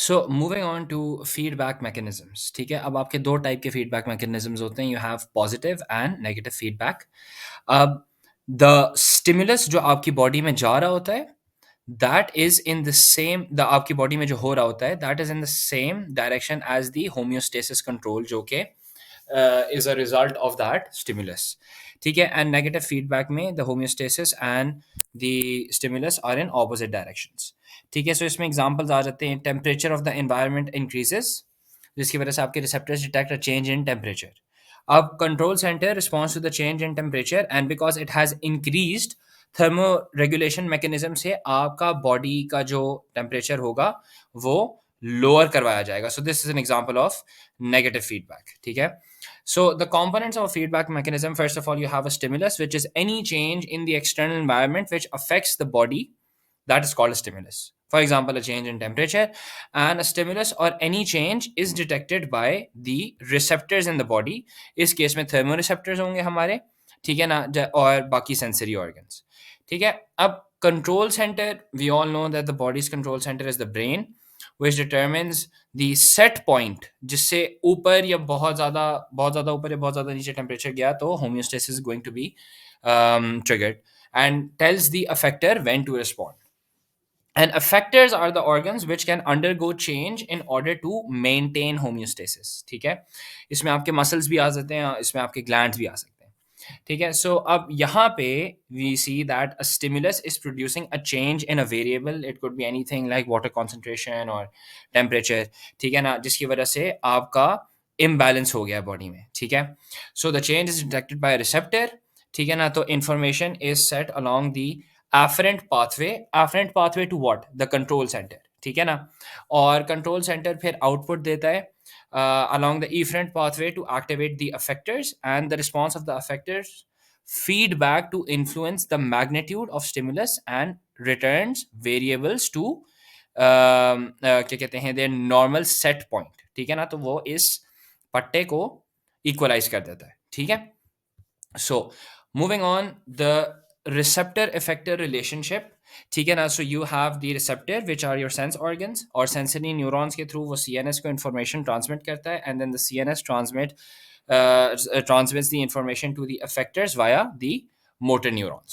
So moving on to feedback mechanisms. ठीक है, अब आपके दो टाइप के फीडबैक मैकेनिज्म्स होते हैं। You have positive and negative feedback. अब द स्टिमुलस जो आपकी बॉडी में जा रहा होता है, that is in the same, the आपकी बॉडी में जो हो रहा होता है that is in the same direction as the homeostasis control, जो कि is a result of that stimulus. ठीक है, and negative feedback में the homeostasis and the stimulus are in opposite directions. ठीक है, so इसमें examples आ जाते हैं। temperature of the environment increases, जिसकी वजह से आपके receptors detect a change in temperature. अब control center responds to the change in temperature and because it has increased thermoregulation mechanism से आपका body का जो temperature होगा वो lower करवाया जाएगा। So this is an example of negative feedback. ठीक है, so the components of a feedback mechanism, first of all, you have a stimulus, which is any change in the external environment which affects the body. That is called a stimulus. For example, a change in temperature, and a stimulus or any change is detected by the receptors in the body. इस case में thermoreceptors होंगे हमारे, ठीक है ना, और बाकी sensory organs। ठीक है, अब control center, we all know that the body's control center is the brain, which determines the set point, जिससे ऊपर या बहुत ज़्यादा ऊपर या बहुत ज़्यादा नीचे टेम्परेचर गया तो homeostasis is going to be triggered and tells the effector when to respond. And effectors are the organs which can undergo change in order to maintain homeostasis. ठीक है, इसमें आपके मसल्स भी आ सकते हैं, इसमें आपके ग्लैंड्स भी आ सकते हैं। ठीक है, सो अब यहाँ पे we see that a stimulus is producing a change in a variable. It could be anything like water concentration और टेम्परेचर, ठीक है ना, जिसकी वजह से आपका इम्बैलेंस हो गया बॉडी में। ठीक है, so the change is detected by receptor. ठीक है ना, तो information is set along the afferent pathway to what, the control center। ठीक है ना, और कंट्रोल सेंटर फिर आउटपुट देता है along the efferent pathway to activate the effectors, and the response of the effectors feedback to influence the magnitude of stimulus and returns variables to क्या कहते हैं, their normal set point। ठीक है ना, तो वो इस पट्टे को इक्वलाइज कर देता है। ठीक है, so moving on, the receptor effector relationship। ठीक है ना, so you have the receptor which are your sense organs, और sensory neurons के through वो CNS को information transmit करता है, and then the CNS transmits the information to the effectors via the motor neurons।